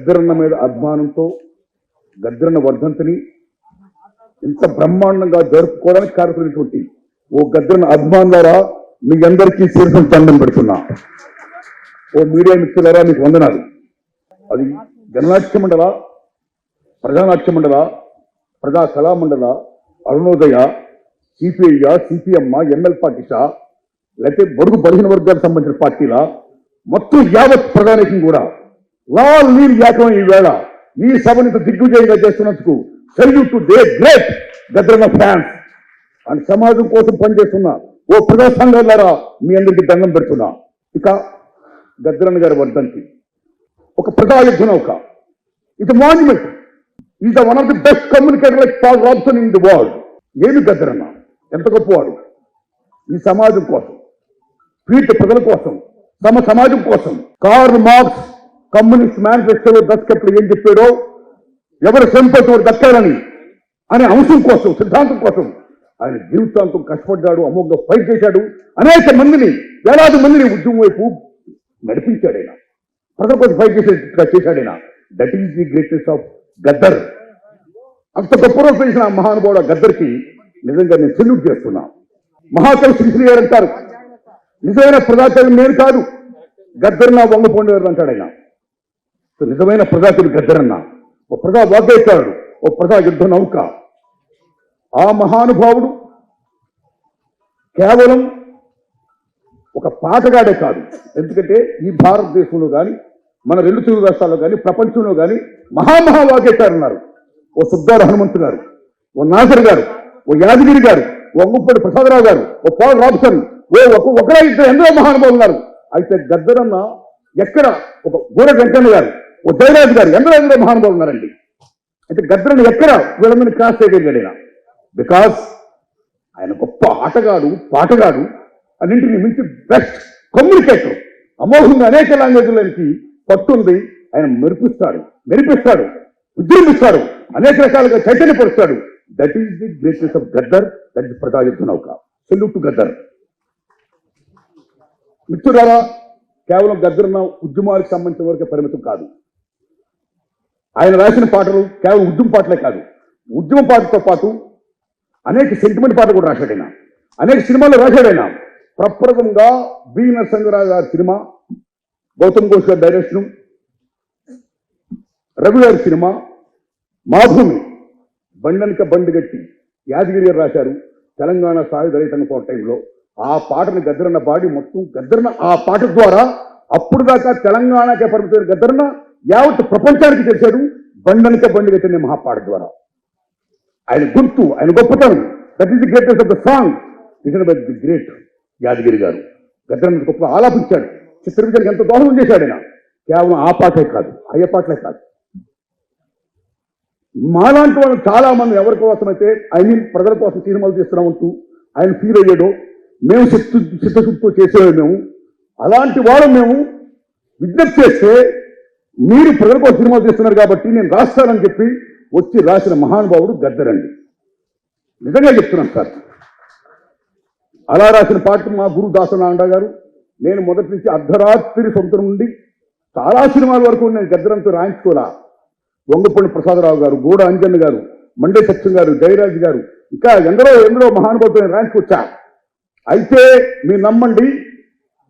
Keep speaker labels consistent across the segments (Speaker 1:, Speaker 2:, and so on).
Speaker 1: గద్దరన్న మీద అభిమానంతో గద్దరన్న వర్ధంతిని ఇంత బ్రహ్మాండంగా జరుపుకోవడానికి కారణమైనటువంటి ఓ గద్దరన్న అభిమానులారా మీ అందరికీ శీర్షం దండం పెడుతున్నా. ఓ మీడియా మిత్రులారా మీకు వందనాలు. అది జననాట్య మండల, ప్రజానాట్య మండల, ప్రజా కళామండల, అరుణోదయ, సిపిఐ, సిపిఎం, ఎంఎల్ పార్టీసా, లేకపోతే బడుగు బలహీన వర్గాలకు సంబంధించిన పార్టీల మొత్తం యావత్ ప్రజానీకం కూడా లాల్ నీల్ ఏకం ఈ వేళ ఈ సభని దిగ్విజయంగా చేస్తున్నందుకు సెల్యూట్ టు దే గ్రేట్ గద్దరన్న ఫ్యాన్స్ అండ్ సమాజం కోసం పనిచేస్తున్నా ఓ ప్రజా సంఘాలారా మీ అందరికీ దండం పెడుతున్నా. ఇక గద్దరన్న గారి వర్ధంతి ఒక ప్రజాయుద్ధ నౌక. ఇది monument. Is the one of the best communicator like Paul Robeson in the world. ఏమి గద్దరన్న ఎంత గొప్పవాడు. ఈ సమాజం కోసం, పీఠ ప్రజల కోసం, తమ సమాజం కోసం. కార్ల్ మార్క్స్ కమ్యూనిస్ట్ మేనిఫెస్టోలో దశకట్లు ఏం చెప్పాడో, ఎవరి సంపత్తి వారు దక్కాలని అనే అంశం కోసం, సిద్ధాంతం కోసం ఆయన జీవితాంతం కష్టపడ్డాడు, అమోఘ ఫైట్ చేశాడు. అనేక మందిని, వేలాది మందిని ఉద్యమం వైపు నడిపించాడు. ఆయన ప్రజల కోసం ఫైట్ చేశాడైనా. That is the greatest of Gaddar. అంత గొప్ప రోజు చేసిన మహానుభావుడు గద్దర్కి నిజంగా నేను సెల్యూట్ చేస్తున్నా. మహాకవి శ్రీశ్రీ గారు అంటారు, నిజమైన ప్రజాకవి నేను కాదు, గద్దరన్న వంగపోండేవారు అంటాడు ఆయన. సో నిజమైన ప్రజాకవి గద్దరన్న, ఓ ప్రజా వాగ్గేయకారుడు, ఓ ప్రజా యుద్ధ నౌక. ఆ మహానుభావుడు కేవలం ఒక పాటగాడే కాదు. ఎందుకంటే ఈ భారతదేశంలో కానీ, మన రెండు తెలుగు రాష్ట్రాల్లో కానీ, ప్రపంచంలో కానీ మహావాగ్గేయకారు ఉన్నారు. ఓ సుబ్బార హనుమంతు గారు, ఓ నాసర్ గారు, ఓ యాదగిరి గారు, ఓ అంగుప్పటి ప్రసాదరావు గారు, ఓ పాల్ రాబ్సన్, ఒకరా ఇద్దరు ఎందరో మహానుభావులు ఉన్నారు. అయితే గద్దరన్న ఎక్కడ, ఒక గోర వెంకన్న గారు, ఓ జయరాజు గారు, ఎందరో మహానుభావులు ఉన్నారండి. అయితే గద్దరన్న ఎక్కడ వీళ్ళందరినీ క్రాస్ చేయగలిగాడు. బికాస్ ఆయన గొప్ప ఆటగాడు, పాటగాడు, అన్నింటినీ మించి బెస్ట్ కమ్యూనికేటర్. అమోఘంగా అనేక లాంగ్వేజ్లకి పట్టుంది. ఆయన మెరిపిస్తాడు, ఉద్యమిస్తాడు, అనేక రకాలుగా చైతన్యపరుస్తాడు. That is the greatness of Gaddar. That is Prajayuddha Nauka. Salute to Gaddar. మిత్రులారా, కేవలం గద్దరన్న ఉద్యమాలకు సంబంధించిన వరకే పరిమితం కాదు. ఆయన రాసిన పాటలు కేవలం ఉద్యమ పాటలే కాదు, ఉద్యమ పాటతో పాటు అనేక సెంటిమెంట్ పాటలు కూడా రాశాడు ఆయన. అనేక సినిమాలు రాశాడు ఆయన. ప్రప్రథంగా బి నరసింహరావు గారి సినిమా, గౌతమ్ ఘోష్ గారి డైరెక్షన్, రవి గారి సినిమా మాభూమి, బండనిక బండి గట్టి యాదగిరి గారు రాశారు. తెలంగాణ సాయుధ రైతాంగ టైంలో ఆ పాటను గద్దరన్న పాడి మొత్తం గద్దరన్న ఆ పాట ద్వారా అప్పుడు దాకా తెలంగాణకే పరిమితమైన గద్దరన్న యావత్ ప్రపంచానికి తెలిసాడు. బండనిక బండి గట్టి అనే మహాపాట ద్వారా ఆయన గుర్తు, ఆయన గొప్పతనం. That is the greatest of the song written by the great Yadagiri గారు. గద్దరన్న గొప్ప ఆలాపించాడు, చిత్ర విజయానికి ఎంతో దోహదం చేశాడు ఆయన. కేవలం ఆ పాటే కాదు, అయ్యే పాటలే కాదు. మాలాంటి వాళ్ళు చాలా మంది ఎవరి కోసమైతే ప్రజల కోసం సినిమాలు తీస్తున్నామంటూ ఆయన ఫీల్ అయ్యాడో, మేము చిత్తశుద్ధితో చేసేవాడు. మేము అలాంటి వాళ్ళు మేము విజ్ఞప్తి చేస్తే, మీరు ప్రజల కోసం సినిమాలు తీస్తున్నారు కాబట్టి నేను రాస్తానని చెప్పి వచ్చి రాసిన మహానుభావుడు గద్దరండి. నిజంగా చెప్తున్నాను సార్. అలా రాసిన పాట మా గురు దాసనాండ గారు. నేను మొదటి నుంచి అర్ధరాత్రి సొంతం నుండి చాలా సినిమాల వరకు నేను గద్దరంతో రాయించుకోలా. వంగపల్లి ప్రసాదరావు గారు, గోడ అంజన్ గారు, మండే సత్యం గారు, జయరాజ్ గారు, ఇంకా ఎందరో మహానుభావులతో నేను రాయించుకొచ్చా. అయితే మీరు నమ్మండి,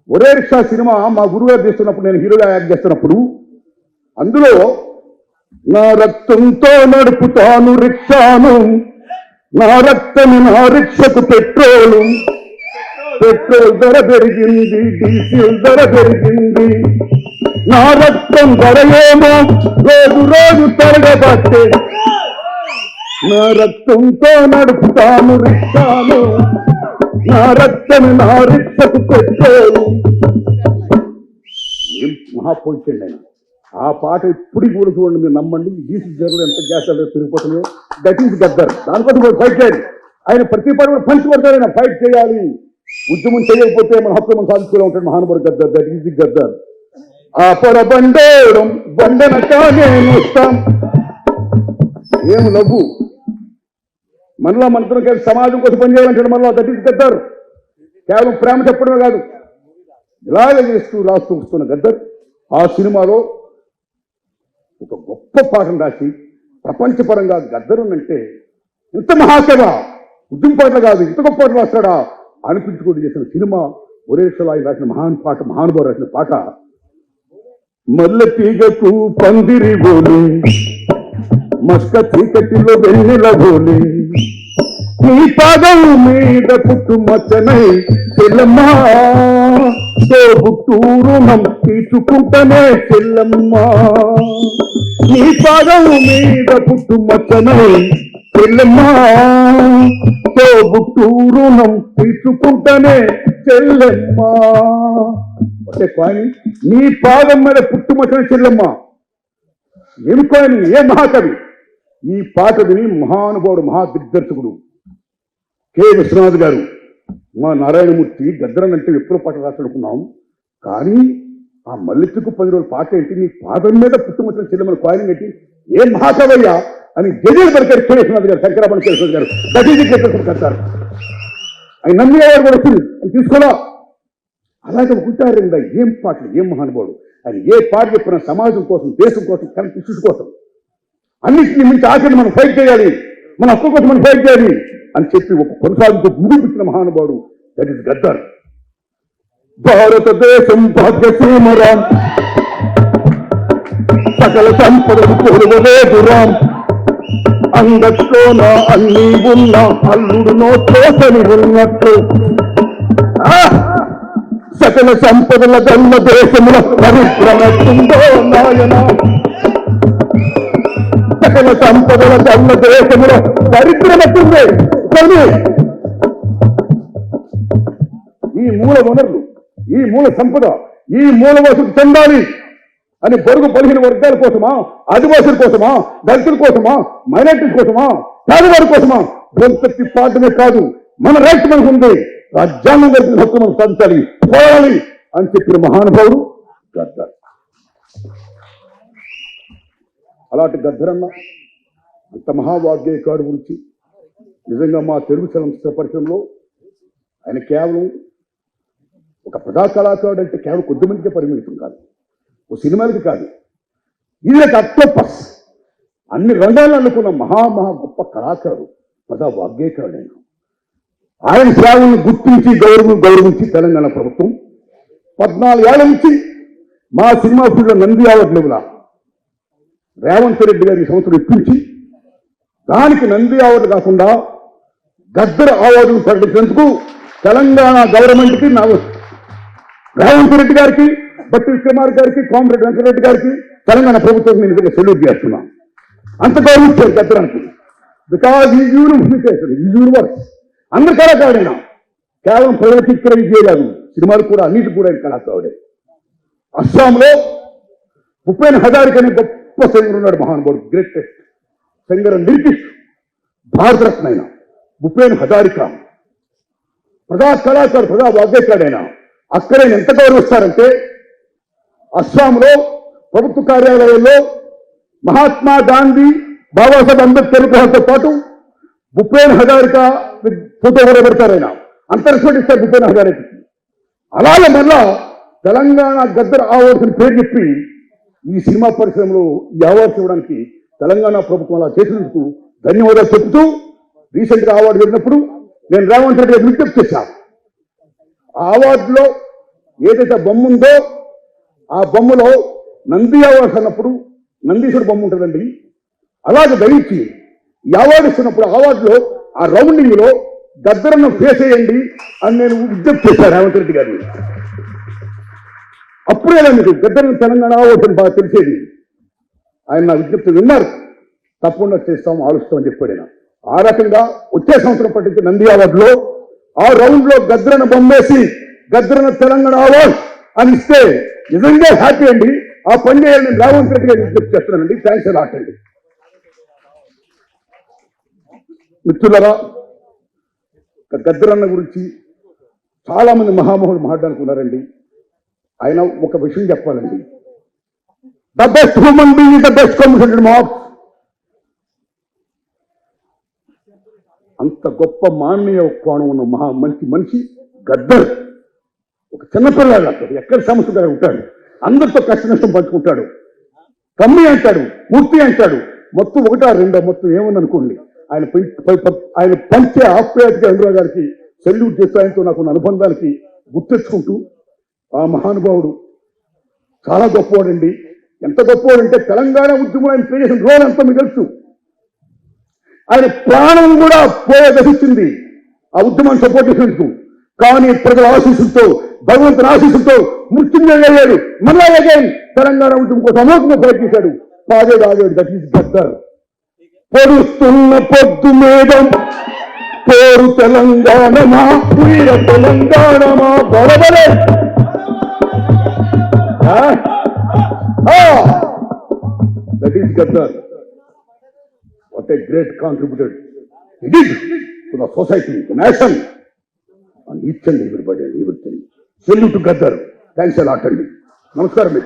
Speaker 1: ఒరే రిక్షా సినిమా మా గురువుగారు చేస్తున్నప్పుడు, నేను హీరోగా యాక్ట్ చేస్తున్నప్పుడు, అందులో నా రక్తంతో నడుపుతాను రిక్షాను, నా రక్తం నా రిక్షకు పెట్రోల్ ధర పెరిగింది, డీజిల్ ధర పెరిగింది, నా రక్తం ధర ఏమో రోజు తరగబట్టే, నా రక్తంతో నడుపుతాను రిక్షాను, నా రక్తం నా రిక్షకు పెట్రోల్. ఏం మహాపోయించండి ఆయన. ఆ పాట ఇప్పుడు కూడా చూడండి, మీరు నమ్మండి. డీసీ జరువులు ఎంత గ్యాస్ తిరిగిపోతున్నాయో. That is Gaddar. దానికోసం కూడా ఫైట్ చేయాలి. ఆయన ప్రతి పాట కూడా పంచి పడతారు. ఆయన ఫైట్ చేయాలి. ఉద్యమం చేయకపోతే మన హక్కు మనం సాధించుకునే ఉంటాడు మహానుభావుడు Gaddar. That is the Gaddar. ఆ పొరబండేయడం బండనక నేను వస్తాం. ఏం నవ్వు. మనలో మనతో కలిసి సమాజం కోసం పనిచేయాలంటాడు మనలో. That is Gaddar. కేవలం ప్రేమ చెప్పడమే కాదు, ఇలాగే చేస్తూ రాస్తూ వస్తున్న గద్దర్. ఆ సినిమాలో ఒక గొప్ప పాఠం రాసి ప్రపంచపరంగా గద్దరునంటే ఇంత మహాసేవ ఉద్యమపాటలు కాదు ఇంత గొప్ప పాటలు రాస్తాడా అనిపించుకుంటూ చేసిన సినిమా ఒరేషలో ఆయన రాసిన మహానుభావు రాసిన పాట మల్ల తీగకు పందిరి బోలే మస్క చీకటిలో వెన్నెల బోలే నీ పాదం మీద పుట్టుమచ్చనై చెల్లమ్మా తోబుట్టూరుణం తీసుకుంటనే చెల్లమ్మా నీ పాదం మీద పుట్టుమచ్చనై చెల్లమ్మా తోబుట్టూరుణం తీసుకుంటనే చెల్లమ్మా అంటే కాయిన్ నీ పాదం మీద పుట్టుమచ్చన చెల్లమ్మా ఏమి కాయిన్ ఏ మహాకవి ఈ పాట విని మహానుభావుడు మహాదిగ్దర్శకుడు కె విశ్వనాథ్ గారు మా నారాయణమూర్తి గద్దరనంటే ఎప్పుడో పాట రాసుకున్నాం కానీ ఆ మల్లికకు 10 రోజుల పాట ఏంటి నీ పాదం మీద పుట్టుమచ్చిన చెల్లెమని కాయిన్ ఏంటి ఏ మహాకవయ్యా అని జడ్జీలు పలికారు కె విశ్వనాథ్ గారు శంకరాభరణ కె విశ్వనాథ్ గారు దటీజీ కడతారు ఆయన నమ్మి గారు కూడా వచ్చింది అని తీసుకోలా అలాగే ఉంటారు ఇంకా ఏం పాటలు ఏం మహానుభావుడు ఆయన ఏ పాట చెప్పిన సమాజం కోసం దేశం కోసం కరెక్ట్ ఇష్యూస్ కోసం అన్నింటినీ మించి ఆఖరిని మనం ఫైట్ చేయాలి మన హక్కు కోసం మనం ఫైట్ చేయాలి అని చెప్పి ఒక కొనసాగుతూ ముగిపించిన మహానుభావుడు దట్ ఇస్ గద్దర్. భారతదేశం భాగ్యసీమరాం సకల సంపదలు కొలువలేదురాం అంగట్లోన అన్నీ ఉన్న అల్లుడునో తోసని ఉన్నట్లు సకల సంపదల గల్ల దేశముల పరిశ్రమతుందో నాయన సకల సంపదల గల్ల దేశముల దరిద్రమవుతుంది ఈ మూల వనరులు ఈ మూల సంపద ఈ మూల వసతి చెందాలి అని బరుగు 15 వర్గాల కోసమా ఆదివాసుల కోసమా దళితుల కోసమా మైనారిటీస్ కోసమా పేదవారి కోసమా గొంతెత్తి పాటమే కాదు మన రైట్ మనకు ఉంది రాజ్యాంగం కలిసిన హక్కు మనం సాధించాలి పోరాడాలి అని చెప్పిన మహానుభావుడు గద్దర్. అలాంటి గద్దరన్న అంత మహావాగ్గేయకారు గురించి నిజంగా మా తెలుగు చలనచిత్ర పరిశ్రమలో ఆయన కేవలం ఒక ప్రజా కళాకారుడు అంటే కేవలం కొద్దిమందికే పరిమితం కాదు, ఓ సినిమాలకి కాదు, ఇది అక్టోపస్ అన్ని రంగాల్లో అనుకున్న మహా గొప్ప కళాకారుడు ప్రజా వాగ్గేయకారుడు. ఆయన సేవలను గుర్తించి గౌరవించి తెలంగాణ ప్రభుత్వం 14 ఏళ్ల నుంచి మా సినిమా ఫీల్డ్లో నంది అవార్డు లెవెల రేవంత్ రెడ్డి గారి ఈ సంవత్సరం ఇప్పించి దానికి నంది అవార్డు కాకుండా గద్దర్ అవార్డును ప్రకటించేందుకు తెలంగాణ గవర్నమెంట్కి రేవంత్ రెడ్డి గారికి బట్టి విక్రమార్ గారికి కోమరెడ్డి వెంకటరెడ్డి గారికి తెలంగాణ ప్రభుత్వం నేను నిజంగా సెల్యూట్ చేస్తున్నా. అంత గౌరవించారు గద్దరానికి. బికాజ్ ఈ యూనిఫికేషన్ ఈ యూనివర్స్ అందరి కళాకారుడైనా కేవలం ప్రజలకి ఇక్కడ చేయలేదు, సినిమాలు కూడా అన్నిటి కూడా కళాకారుడే. అస్సాంలో భూపేన్ హజారికా అనే గొప్ప సింగర్ ఉన్నాడు, మహానుభావుడు, greatest singer and lyricist, Bharat Ratna అయిన భూపేన్ హజారికా ప్రజా కళాకారుడు, ప్రజా వాగ్గేయకారుడైనా అక్కడే ఎంత గౌరవిస్తారంటే అస్సాంలో ప్రభుత్వ కార్యాలయాల్లో మహాత్మా గాంధీ, బాబాసాహెబ్ అంబేద్కర్ విగ్రహాలతో పాటు భూపేన్ హజారికా ఫోటో కూడా పెడతారు. ఆయన అంత రెస్పెక్ట్ ఇస్తారు భూపేన్ హజారికా. అలాగే మళ్ళా తెలంగాణ గద్దర్ అవార్డ్స్ అని పేరు చెప్పి ఈ సినిమా పరిశ్రమలో ఈ అవార్డ్స్ ఇవ్వడానికి తెలంగాణ ప్రభుత్వం అలా చేసినందుకు ధన్యవాదాలు చెబుతూ రీసెంట్ గా అవార్డు వెళ్ళినప్పుడు నేను రేవంత్ రెడ్డి గారికి విజ్ఞప్తి చేశాను. ఆ అవార్డులో ఏదైతే బొమ్మ ఉందో ఆ బొమ్మలో నంది అవార్డ్స్ అన్నప్పుడు నందీశ్వరుడు బొమ్మ ఉంటుందండి, అలాగే దయచి ఈ అవార్డు ఇస్తున్నప్పుడు అవార్డులో ఆ రౌండింగ్ లో గద్దరను ఫేస్ చేయండి అని నేను విజ్ఞప్తి చేశాను రేవంత్ రెడ్డి గారిని. అప్పుడే మీకు గద్దరను తెలంగాణ అవార్డు బాగా తెలిసేది. ఆయన నా విజ్ఞప్తి విన్నారు, తప్పకుండా చేస్తాం ఆలోచిస్తామని చెప్పాడు ఆయన. ఆ రకంగా వచ్చే సంవత్సరం పట్టించి నంది అవార్డులో ఆ రౌండ్ లో గద్దరను బొమ్మేసి గద్దరను తెలంగాణ అవార్డు అని ఇస్తే నిజంగా హ్యాపీ అండి. ఆ పని చేయాలని రేవంత్ రెడ్డి గారిని విజ్ఞప్తి చేస్తున్నానండి. థ్యాంక్స్ అలాట్ అండి. మిత్రులరా, గద్దరన్న గురించి చాలా మంది మహామహులు మాట్లాడుకున్నారండి. ఆయన ఒక విషయం చెప్పాలండి, the best human being the best communicated marks. అంత గొప్ప మానవీయ కోణం ఉన్న మంచి మనిషి గద్దర్. ఒక చిన్నపిల్లగా ఎక్కడ సమస్య ఉంటాడు, అందరితో కష్ట నష్టం పంచుకుంటాడు. కమ్మి అంటాడు, మూర్తి అంటాడు, మొత్తం ఒకటా రెండో మొత్తం ఏమని అనుకోండి. ఆయన పంచే ఆప్యాయతకి అనురాగ్ గారికి సెల్యూట్ చేస్తూ ఆయనతో నాకు అనుబంధానికి గుర్తెచ్చుకుంటూ ఆ మహానుభావుడు చాలా గొప్పవాడండి. ఎంత గొప్పవాడంటే తెలంగాణ ఉద్యమంలో ఆయన ప్లే చేసిన రోల్ అంతా మీకు తెలుసు. ఆయన ప్రాణం కూడా పోయే దశించింది ఆ ఉద్యమాన్ని సపోర్ట్ చేసినందుకు. కానీ ప్రజల ఆశీస్సులతో, భగవంతుని ఆశీస్సులతో మృత్యుంజయుడయ్యాడు. మళ్ళా అగైన్ తెలంగాణ ఉద్యమం కోసం అమోఘంగా ఫైట్ చేశాడు. పాదేడు ఆగాడు. That is Gaddar. పొడుస్తున్న పొద్దు మీద పేరు తెలంగాణమా, వీర తెలంగాణమా, బరబరే. That is Gaddar. What a great contributor he did to the society, the nation, and each and everybody and everything. Salute to Gaddar. Thanks a lot, Andy. Namaskaram.